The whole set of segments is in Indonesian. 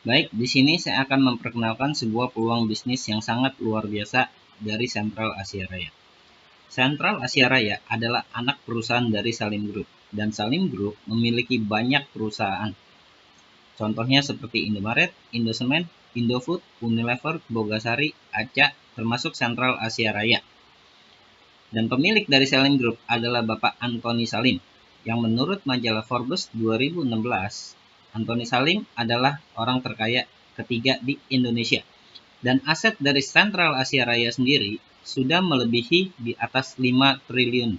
Baik, di sini saya akan memperkenalkan sebuah peluang bisnis yang sangat luar biasa dari Sentral Asia Raya. Sentral Asia Raya adalah anak perusahaan dari Salim Group, dan Salim Group memiliki banyak perusahaan. Contohnya seperti Indomaret, Indosemen, Indofood, Unilever, Bogasari, Aca, termasuk Sentral Asia Raya. Dan pemilik dari Salim Group adalah Bapak Antoni Salim, yang menurut majalah Forbes 2016, Antoni Salim adalah orang terkaya ketiga di Indonesia. Dan aset dari Sentral Asia Raya sendiri sudah melebihi di atas 5 triliun.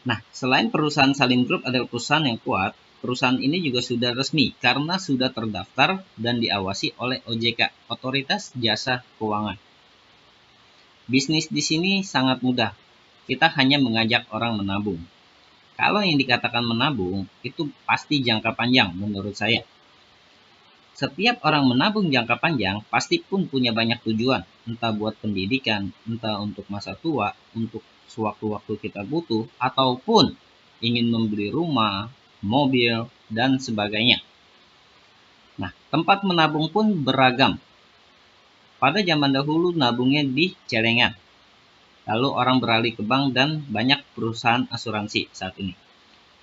Nah, selain perusahaan Salim Group adalah perusahaan yang kuat, perusahaan ini juga sudah resmi karena sudah terdaftar dan diawasi oleh OJK, Otoritas Jasa Keuangan. Bisnis di sini sangat mudah. Kita hanya mengajak orang menabung. Kalau yang dikatakan menabung, itu pasti jangka panjang menurut saya. Setiap orang menabung jangka panjang pasti pun punya banyak tujuan, entah buat pendidikan, entah untuk masa tua, untuk sewaktu-waktu kita butuh, ataupun ingin membeli rumah, mobil, dan sebagainya. Nah, tempat menabung pun beragam. Pada zaman dahulu nabungnya di celengan, lalu orang beralih ke bank dan banyak perusahaan asuransi saat ini.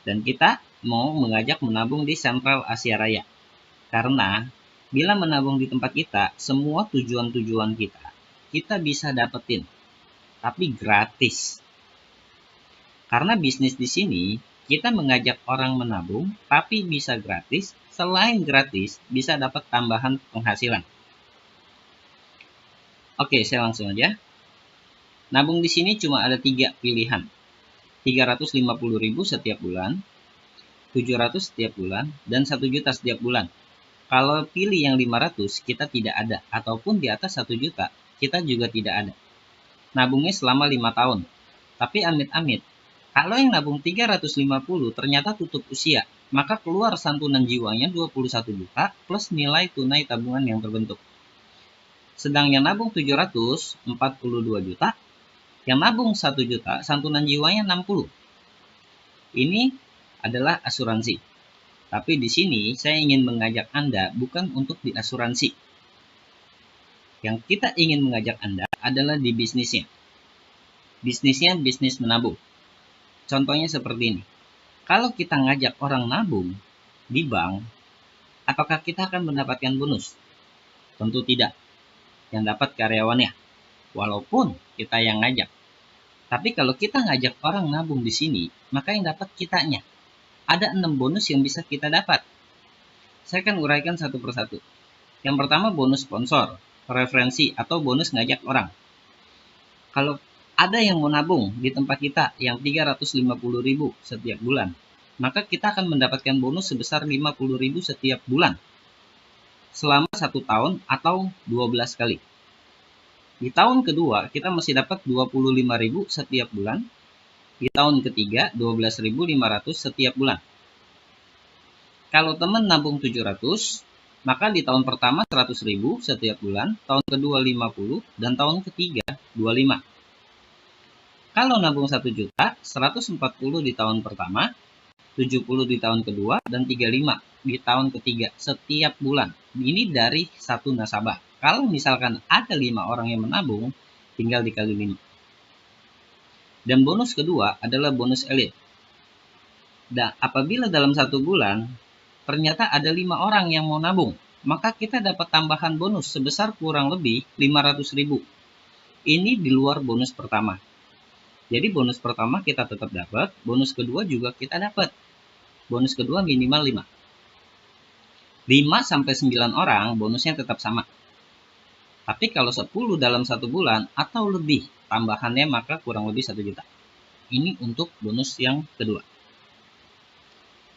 Dan kita mau mengajak menabung di Sentral Asia Raya. Karena bila menabung di tempat kita, semua tujuan-tujuan kita bisa dapetin, tapi gratis. Karena bisnis di sini, kita mengajak orang menabung, tapi bisa gratis. Selain gratis, bisa dapat tambahan penghasilan. Oke, saya langsung aja. Nabung di sini cuma ada 3 pilihan. 350.000 setiap bulan, 700 setiap bulan, dan 1 juta setiap bulan. Kalau pilih yang 500, kita tidak ada. Ataupun di atas 1 juta, kita juga tidak ada. Nabungnya selama 5 tahun. Tapi amit-amit, kalau yang nabung 350 ternyata tutup usia, maka keluar santunan jiwanya 21 juta plus nilai tunai tabungan yang terbentuk. Sedang yang nabung 700, 42 juta. Yang nabung 1 juta, santunan jiwanya 60. Ini adalah asuransi. Tapi di sini saya ingin mengajak Anda bukan untuk di asuransi. Yang kita ingin mengajak Anda adalah di bisnisnya. Bisnisnya bisnis menabung. Contohnya seperti ini. Kalau kita ngajak orang nabung di bank, apakah kita akan mendapatkan bonus? Tentu tidak. Yang dapat karyawannya. Walaupun kita yang ngajak. Tapi kalau kita ngajak orang nabung di sini, maka yang dapat kitanya. Ada 6 bonus yang bisa kita dapat. Saya akan uraikan satu persatu. Yang pertama bonus sponsor, referensi, atau bonus ngajak orang. Kalau ada yang mau nabung di tempat kita yang 350.000 setiap bulan, maka kita akan mendapatkan bonus sebesar 50.000 setiap bulan selama 1 tahun atau 12 kali. Di tahun kedua kita masih dapat 25.000 setiap bulan. Di tahun ketiga 12.500 setiap bulan. Kalau teman nabung 700, maka di tahun pertama 100.000 setiap bulan, tahun kedua 50, dan tahun ketiga 25. Kalau nabung 1 juta, 140 di tahun pertama, 70 di tahun kedua, dan 35 di tahun ketiga setiap bulan. Ini dari satu nasabah. Kalau misalkan ada 5 orang yang menabung, tinggal dikali 5. Dan bonus kedua adalah bonus elit. Dan apabila dalam 1 bulan, ternyata ada 5 orang yang mau nabung, maka kita dapat tambahan bonus sebesar kurang lebih 500.000. Ini di luar bonus pertama. Jadi bonus pertama kita tetap dapat, bonus kedua juga kita dapat. Bonus kedua minimal 5. 5-9 orang bonusnya tetap sama. Tapi kalau 10 dalam 1 bulan atau lebih tambahannya maka kurang lebih 1 juta. Ini untuk bonus yang kedua.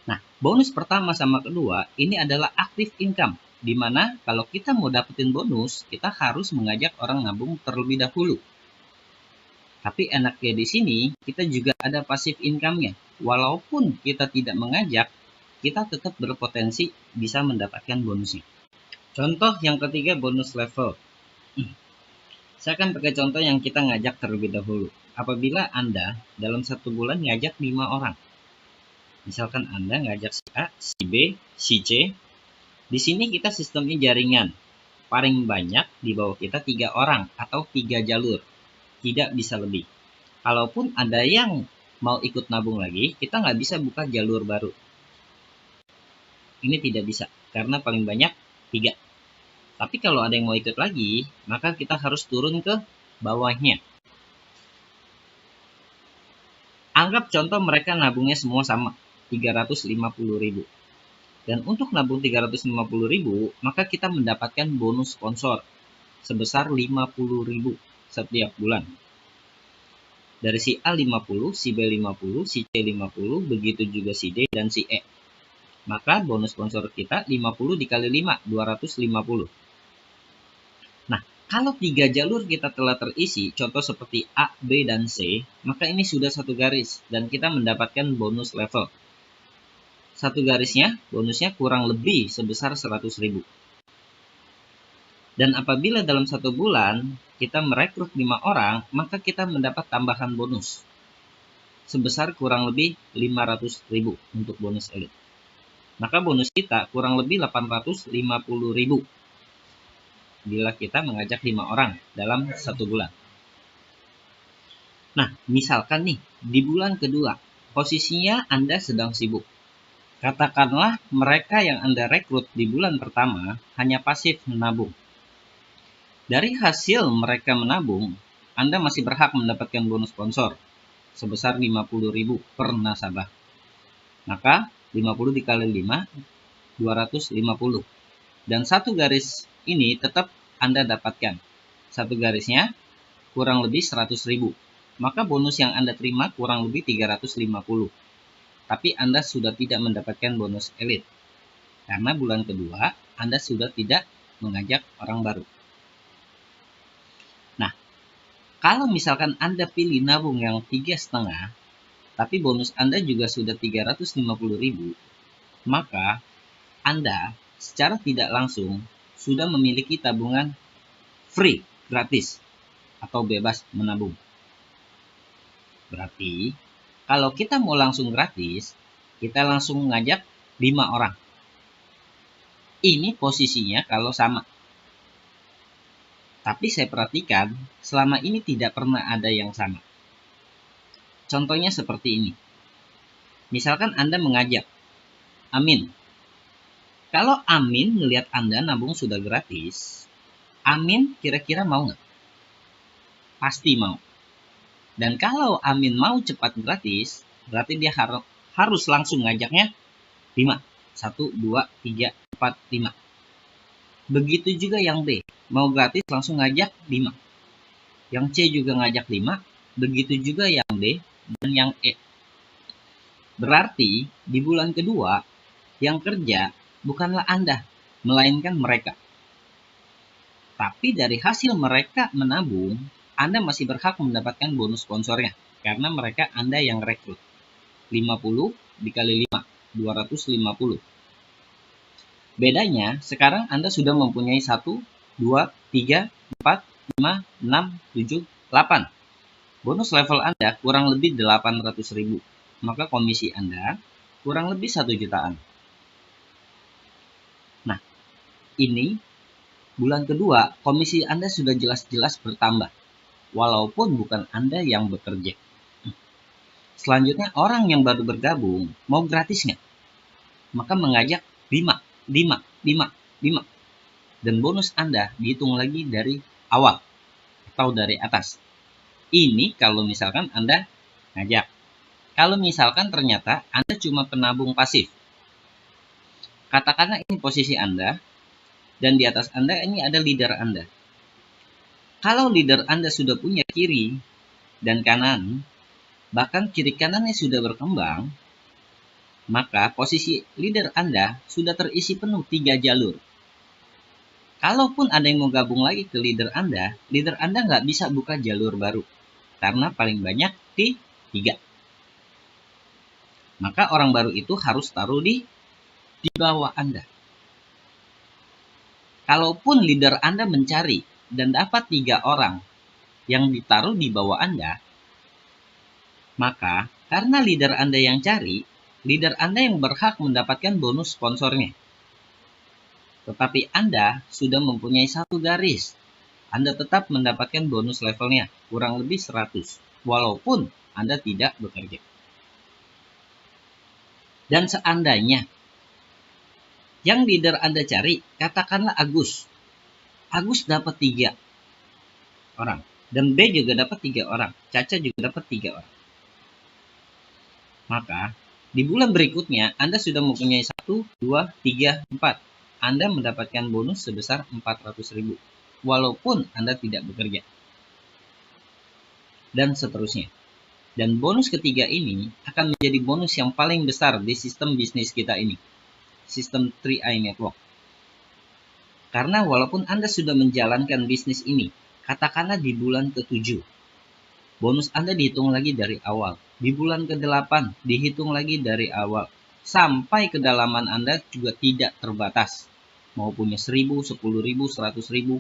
Nah, bonus pertama sama kedua ini adalah active income. Di mana kalau kita mau dapetin bonus, kita harus mengajak orang nabung terlebih dahulu. Tapi enaknya di sini, kita juga ada passive income-nya. Walaupun kita tidak mengajak, kita tetap berpotensi bisa mendapatkan bonusnya. Contoh yang ketiga, bonus level. Saya akan pakai contoh yang kita ngajak terlebih dahulu. Apabila Anda dalam 1 bulan ngajak 5 orang. Misalkan Anda ngajak si A, si B, si C, Di sini kita sistemnya jaringan. Paling banyak di bawah kita 3 orang atau 3 jalur. Tidak bisa lebih. Kalaupun ada yang mau ikut nabung lagi, kita nggak bisa buka jalur baru. Ini tidak bisa, karena paling banyak 3. Tapi kalau ada yang mau ikut lagi, maka kita harus turun ke bawahnya. Anggap contoh mereka nabungnya semua sama, 350.000. Dan untuk nabung 350.000, maka kita mendapatkan bonus sponsor sebesar 50.000 setiap bulan. Dari si A 50, si B 50, si C 50, begitu juga si D dan si E. Maka bonus sponsor kita 50 dikali 5, 250. Nah, kalau 3 jalur kita telah terisi, contoh seperti A, B, dan C, maka ini sudah satu garis dan kita mendapatkan bonus level. Satu garisnya, bonusnya kurang lebih sebesar 100.000. Dan apabila dalam satu bulan kita merekrut 5 orang, maka kita mendapat tambahan bonus sebesar kurang lebih 500.000 untuk bonus elit. Maka bonus kita kurang lebih 850.000 bila kita mengajak 5 orang dalam satu bulan. Nah, misalkan nih, di bulan kedua, posisinya Anda sedang sibuk. Katakanlah mereka yang Anda rekrut di bulan pertama hanya pasif menabung. Dari hasil mereka menabung, Anda masih berhak mendapatkan bonus sponsor sebesar 50.000 per nasabah. Maka 50 dikali 5, 250. Dan satu garis ini tetap Anda dapatkan. Satu garisnya kurang lebih 100.000. Maka bonus yang Anda terima kurang lebih 350. Tapi Anda sudah tidak mendapatkan bonus elit. Karena bulan kedua Anda sudah tidak mengajak orang baru. Nah, kalau misalkan Anda pilih nabung yang 3,5, tapi bonus Anda juga sudah 350.000, maka Anda secara tidak langsung sudah memiliki tabungan free, gratis, atau bebas menabung. Berarti, kalau kita mau langsung gratis, kita langsung ngajak 5 orang. Ini posisinya kalau sama. Tapi saya perhatikan, selama ini tidak pernah ada yang sama. Contohnya seperti ini. Misalkan Anda mengajak Amin. Kalau Amin melihat Anda nabung sudah gratis, Amin kira-kira mau nggak? Pasti mau. Dan kalau Amin mau cepat gratis, berarti dia harus langsung ngajaknya 5. 1, 2, 3, 4, 5. Begitu juga yang B. Mau gratis langsung ngajak 5. Yang C juga ngajak 5. Begitu juga yang D dan yang E. Berarti di bulan kedua, yang kerja bukanlah Anda, melainkan mereka. Tapi dari hasil mereka menabung, Anda masih berhak mendapatkan bonus sponsornya. Karena mereka Anda yang rekrut. 50 dikali 5, 250. Bedanya, sekarang Anda sudah mempunyai 1, 2, 3, 4, 5, 6, 7, 8. Bonus level Anda kurang lebih 800.000. Maka komisi Anda kurang lebih 1 jutaan. Nah, ini bulan kedua, komisi Anda sudah jelas-jelas bertambah, walaupun bukan Anda yang bekerja. Selanjutnya, orang yang baru bergabung, mau gratis nggak? Maka mengajak 5, 5, 5, 5. Dan bonus Anda dihitung lagi dari awal atau dari atas. Ini kalau misalkan Anda ngajak. Kalau misalkan ternyata Anda cuma penabung pasif. Katakanlah ini posisi Anda, dan di atas Anda ini ada leader Anda. Kalau leader Anda sudah punya kiri dan kanan, bahkan kiri kanannya sudah berkembang, maka posisi leader Anda sudah terisi penuh 3 jalur. Kalaupun ada yang mau gabung lagi ke leader Anda nggak bisa buka jalur baru. Karena paling banyak di 3. Maka orang baru itu harus taruh di bawah Anda. Kalaupun leader Anda mencari dan dapat 3 orang yang ditaruh di bawah Anda, maka karena leader Anda yang cari, leader Anda yang berhak mendapatkan bonus sponsornya. Tetapi Anda sudah mempunyai satu garis. Anda tetap mendapatkan bonus levelnya, kurang lebih 100, walaupun Anda tidak bekerja. Dan seandainya yang leader Anda cari, katakanlah Agus. Agus dapat 3 orang. Dan B juga dapat 3 orang. Caca juga dapat 3 orang. Maka, di bulan berikutnya, Anda sudah mempunyai 1, 2, 3, 4. Anda mendapatkan bonus sebesar 400.000. Walaupun Anda tidak bekerja. Dan seterusnya. Dan bonus ketiga ini akan menjadi bonus yang paling besar di sistem bisnis kita ini. Sistem 3i Network. Karena walaupun Anda sudah menjalankan bisnis ini, katakanlah di bulan ke-7, bonus Anda dihitung lagi dari awal. Di bulan ke-8, dihitung lagi dari awal. Sampai kedalaman Anda juga tidak terbatas. Mau punya 1.000, 10.000, 100.000.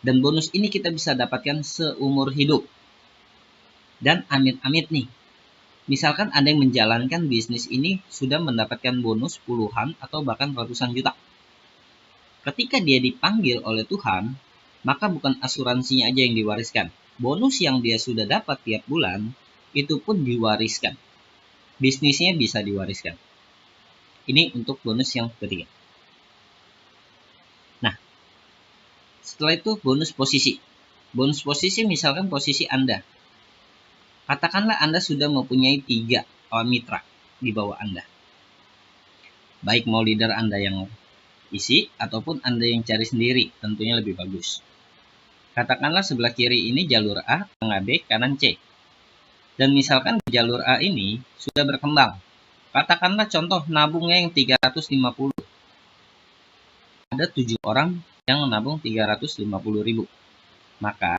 Dan bonus ini kita bisa dapatkan seumur hidup. Dan amit-amit nih, misalkan Anda yang menjalankan bisnis ini sudah mendapatkan bonus puluhan atau bahkan ratusan juta. Ketika dia dipanggil oleh Tuhan, maka bukan asuransinya aja yang diwariskan. Bonus yang dia sudah dapat tiap bulan, itu pun diwariskan. Bisnisnya bisa diwariskan. Ini untuk bonus yang ketiga. Nah, setelah itu bonus posisi. Bonus posisi misalkan posisi Anda. Katakanlah Anda sudah mempunyai 3 mitra di bawah Anda. Baik mau leader Anda yang isi ataupun Anda yang cari sendiri, tentunya lebih bagus. Katakanlah sebelah kiri ini jalur A, tengah B, kanan C. Dan misalkan jalur A ini sudah berkembang. Katakanlah contoh nabungnya yang 350. Ada 7 orang yang nabung 350.000. Maka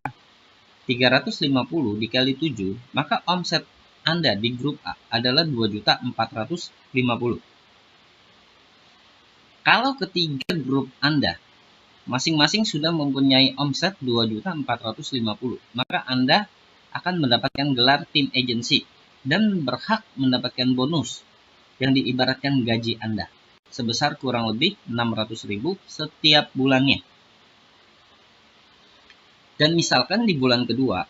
350 dikali 7, maka omset Anda di grup A adalah 2.450.000. Kalau ketiga grup Anda masing-masing sudah mempunyai omset 2.450.000, maka Anda akan mendapatkan gelar tim agency dan berhak mendapatkan bonus yang diibaratkan gaji Anda sebesar kurang lebih 600.000 setiap bulannya. Dan misalkan di bulan kedua,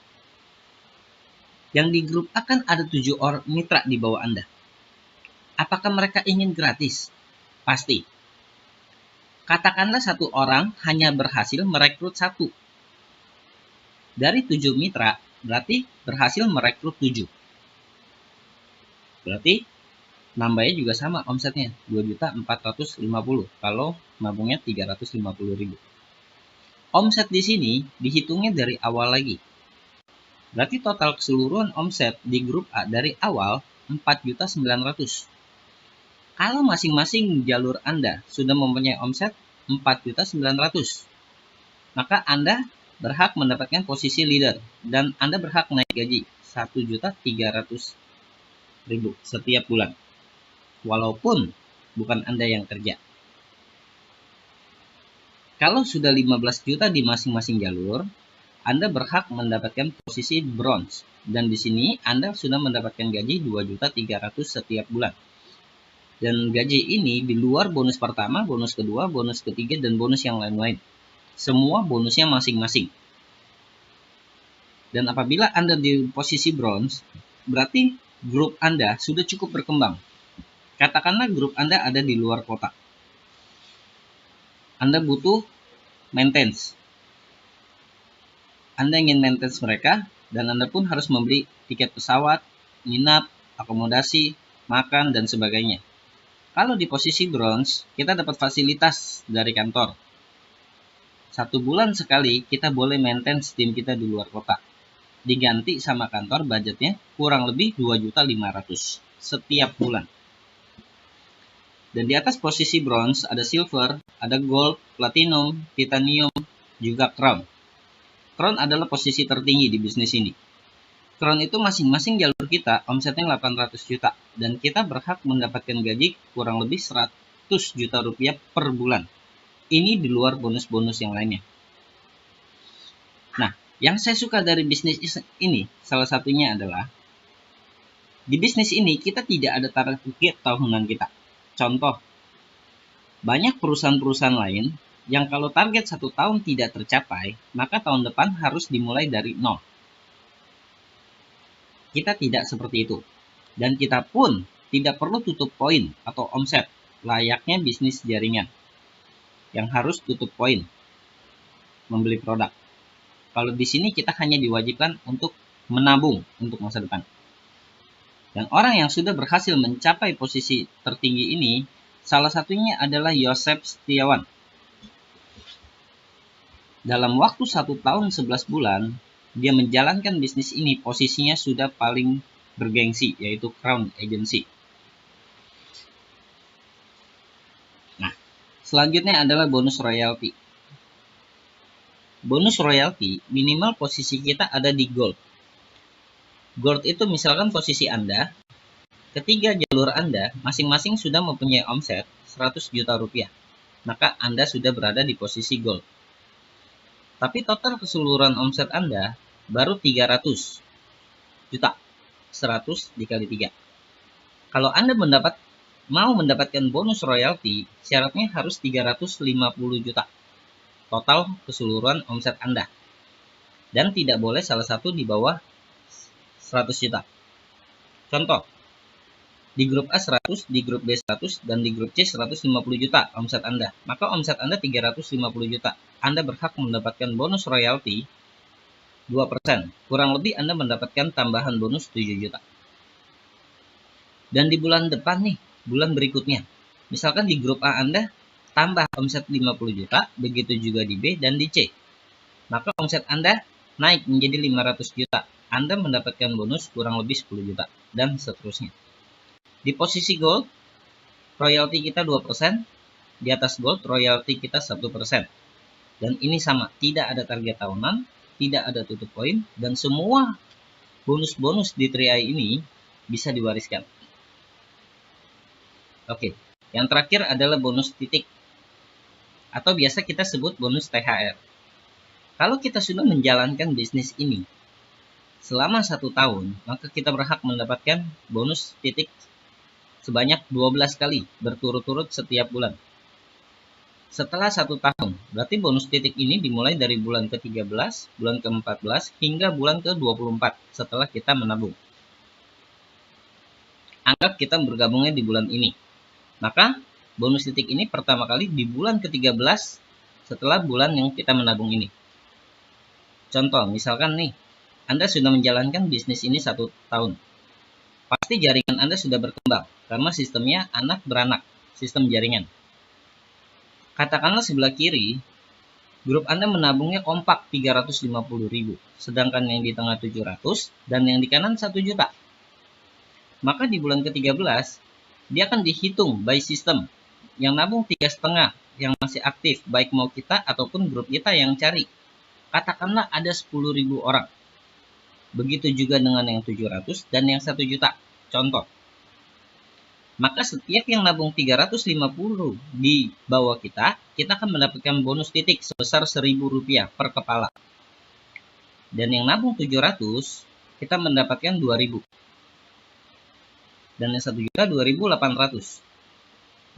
yang di grup akan ada 7 orang mitra di bawah Anda. Apakah mereka ingin gratis? Pasti. Katakanlah satu orang hanya berhasil merekrut 1. Dari 7 mitra, berarti berhasil merekrut 7. Berarti nambahnya juga sama omsetnya, 2.450.000 kalau nabungnya 350.000. Omset di sini dihitungnya dari awal lagi. Berarti total keseluruhan omset di grup A dari awal 4.900.000. Kalau masing-masing jalur Anda sudah mempunyai omset 4.900.000, maka Anda berhak mendapatkan posisi leader dan Anda berhak naik gaji 1.300.000 setiap bulan. Walaupun bukan Anda yang kerja. Kalau sudah 15 juta di masing-masing jalur, Anda berhak mendapatkan posisi bronze. Dan di sini Anda sudah mendapatkan gaji 2.300.000 setiap bulan. Dan gaji ini di luar bonus pertama, bonus kedua, bonus ketiga, dan bonus yang lain-lain. Semua bonusnya masing-masing. Dan apabila Anda di posisi bronze, berarti grup Anda sudah cukup berkembang. Katakanlah grup Anda ada di luar kota. Anda butuh maintenance. Anda ingin maintenance mereka, dan Anda pun harus membeli tiket pesawat, nginap, akomodasi, makan, dan sebagainya. Kalau di posisi bronze, kita dapat fasilitas dari kantor. 1 bulan sekali kita boleh maintenance tim kita di luar kota. Diganti sama kantor budgetnya kurang lebih 2.500.000 setiap bulan. Dan di atas posisi bronze ada silver, ada gold, platinum, titanium, juga crown. Crown adalah posisi tertinggi di bisnis ini. Crown itu masing-masing jalur kita omsetnya 800 juta dan kita berhak mendapatkan gaji kurang lebih 100 juta rupiah per bulan. Ini di luar bonus-bonus yang lainnya. Nah, yang saya suka dari bisnis ini salah satunya adalah di bisnis ini kita tidak ada target tahunan kita. Contoh, Banyak perusahaan-perusahaan lain yang kalau target 1 tahun tidak tercapai, maka tahun depan harus dimulai dari nol. Kita tidak seperti itu. Dan kita pun tidak perlu tutup poin atau omset layaknya bisnis jaringan yang harus tutup poin membeli produk. Kalau di sini kita hanya diwajibkan untuk menabung untuk masa depan. Dan orang yang sudah berhasil mencapai posisi tertinggi ini, salah satunya adalah Yosef Setiawan. Dalam waktu 1 tahun 11 bulan, dia menjalankan bisnis ini, posisinya sudah paling bergengsi, yaitu Crown Agency. Nah, selanjutnya adalah bonus royalty. Bonus royalty, minimal posisi kita ada di gold. Gold itu misalkan posisi Anda, ketiga jalur Anda masing-masing sudah mempunyai omset 100 juta rupiah. Maka Anda sudah berada di posisi gold. Tapi total keseluruhan omset Anda baru 300 juta. 100 dikali 3. Kalau Anda mau mendapatkan bonus royalty, syaratnya harus 350 juta. Total keseluruhan omset Anda. Dan tidak boleh salah satu di bawah 100 juta. Contoh, di grup A 100, di grup B 100, dan di grup C 150 juta omset Anda. Maka omset Anda 350 juta. Anda berhak mendapatkan bonus royalty 2%. Kurang lebih Anda mendapatkan tambahan bonus 7 juta. Dan di bulan depan nih, bulan berikutnya. Misalkan di grup A Anda tambah omset 50 juta, begitu juga di B dan di C. Maka omset Anda naik menjadi 500 juta. Anda mendapatkan bonus kurang lebih 10 juta, dan seterusnya. Di posisi gold, royalti kita 2%, di atas gold, royalti kita 1%. Dan ini sama, tidak ada target tahunan, tidak ada tutup poin, dan semua bonus-bonus di 3i ini bisa diwariskan. Oke, yang terakhir adalah bonus titik, atau biasa kita sebut bonus THR. Kalau kita sudah menjalankan bisnis ini selama 1 tahun, maka kita berhak mendapatkan bonus titik sebanyak 12 kali berturut-turut setiap bulan. Setelah 1 tahun, berarti bonus titik ini dimulai dari bulan ke-13, bulan ke-14, hingga bulan ke-24 setelah kita menabung. Anggap kita bergabungnya di bulan ini. Maka bonus titik ini pertama kali di bulan ke-13 setelah bulan yang kita menabung ini. Contoh, misalkan nih, Anda sudah menjalankan bisnis ini 1 tahun. Pasti jaringan Anda sudah berkembang, karena sistemnya anak beranak, sistem jaringan. Katakanlah sebelah kiri, grup Anda menabungnya kompak 350.000, sedangkan yang di tengah 700, dan yang di kanan 1 juta. Maka di bulan ke-13, dia akan dihitung by system. Yang nabung 3,5, yang masih aktif, baik mau kita ataupun grup kita yang cari. Katakanlah ada 10.000 orang. Begitu juga dengan yang 700 dan yang 1 juta. Contoh. Maka setiap yang nabung 350 di bawah kita akan mendapatkan bonus titik sebesar Rp1.000 per kepala. Dan yang nabung 700, kita mendapatkan 2.000. Dan yang 1 juta 2.800.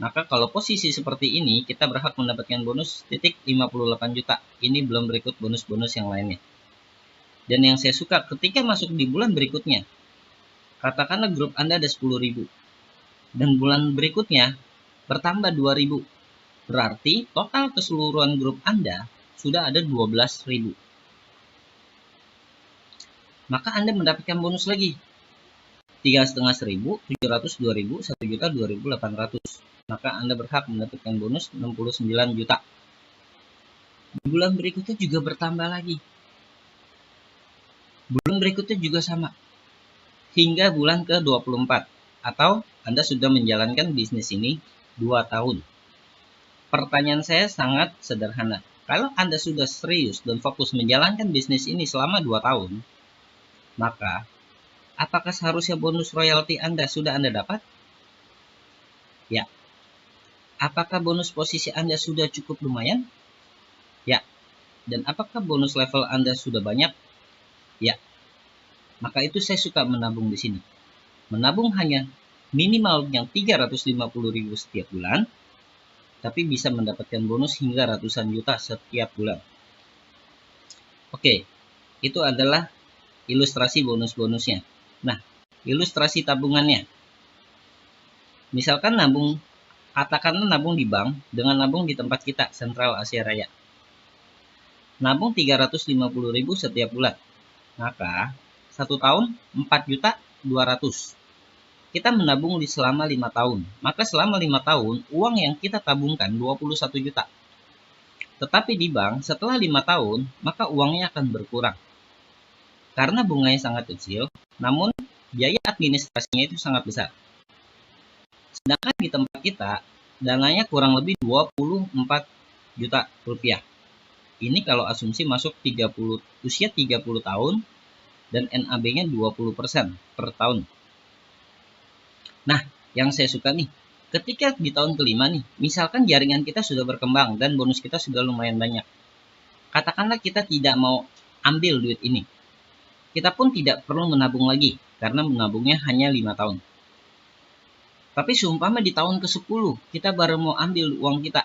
Maka kalau posisi seperti ini, kita berhak mendapatkan bonus titik 58 juta. Ini belum berikut bonus-bonus yang lainnya. Dan yang saya suka ketika masuk di bulan berikutnya, katakanlah grup Anda ada 10.000. Dan bulan berikutnya bertambah 2.000. Berarti total keseluruhan grup Anda sudah ada 12.000. Maka Anda mendapatkan bonus lagi. 3.500, 700, 2.000, 1 juta, 2.800. Maka Anda berhak mendapatkan bonus 69 juta. Di bulan berikutnya juga bertambah lagi. Bulan berikutnya juga sama. Hingga bulan ke-24. Atau Anda sudah menjalankan bisnis ini 2 tahun. Pertanyaan saya sangat sederhana. Kalau Anda sudah serius dan fokus menjalankan bisnis ini selama 2 tahun, maka apakah seharusnya bonus royalti Anda sudah Anda dapat? Ya. Apakah bonus posisi Anda sudah cukup lumayan? Ya. Dan apakah bonus level Anda sudah banyak? Ya. Maka itu saya suka menabung di sini. Menabung hanya minimal yang 350.000 setiap bulan. tapi bisa mendapatkan bonus hingga ratusan juta setiap bulan. Oke, itu adalah ilustrasi bonus-bonusnya. Nah, ilustrasi tabungannya. Misalkan katakanlah nabung di bank dengan nabung di tempat kita, Sentral Asia Raya. Nabung 350.000 setiap bulan. Maka 1 tahun 4.200.000. Kita menabung di selama 5 tahun. Maka selama 5 tahun uang yang kita tabungkan 21 juta. Tetapi di bank setelah 5 tahun maka uangnya akan berkurang. Karena bunganya sangat kecil, namun biaya administrasinya itu sangat besar. Sedangkan di tempat kita dananya kurang lebih 24 juta rupiah. Ini kalau asumsi masuk usia 30 tahun dan NAB-nya 20% per tahun. Nah, yang saya suka nih, ketika di tahun kelima nih, misalkan jaringan kita sudah berkembang dan bonus kita sudah lumayan banyak. Katakanlah kita tidak mau ambil duit ini. Kita pun tidak perlu menabung lagi, karena menabungnya hanya 5 tahun. Tapi seumpama di tahun ke-10, kita baru mau ambil uang kita.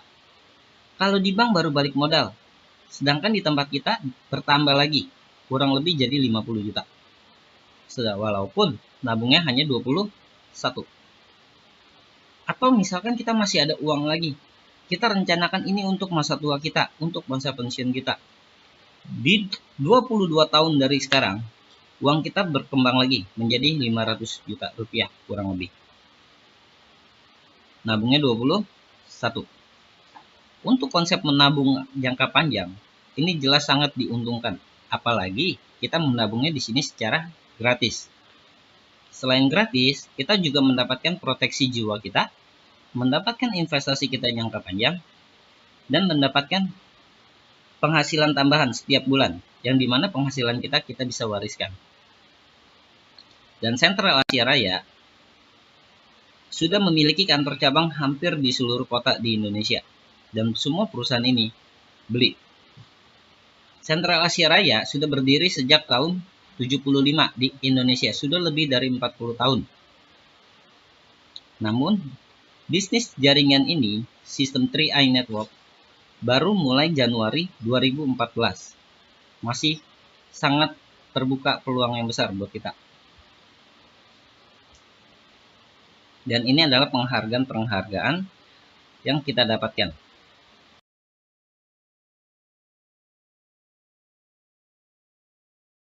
Kalau di bank baru balik modal, sedangkan di tempat kita bertambah lagi, kurang lebih jadi 50 juta. Walaupun nabungnya hanya 21. Atau misalkan kita masih ada uang lagi, kita rencanakan ini untuk masa tua kita, untuk masa pensiun kita. Di 22 tahun dari sekarang, uang kita berkembang lagi menjadi 500 juta rupiah kurang lebih. Nabungnya 21. Untuk konsep menabung jangka panjang, ini jelas sangat diuntungkan. Apalagi kita menabungnya di sini secara gratis. Selain gratis, kita juga mendapatkan proteksi jiwa kita, mendapatkan investasi kita jangka panjang, dan mendapatkan penghasilan tambahan setiap bulan, yang dimana penghasilan kita bisa wariskan. Dan Sentral Asia Raya sudah memiliki kantor cabang hampir di seluruh kota di Indonesia. Dan semua perusahaan ini beli. Sentral Asia Raya sudah berdiri sejak tahun 75 di Indonesia. Sudah lebih dari 40 tahun. Namun, bisnis jaringan ini, sistem 3i Network, baru mulai Januari 2014. Masih sangat terbuka peluang yang besar buat kita. Dan ini adalah penghargaan yang kita dapatkan.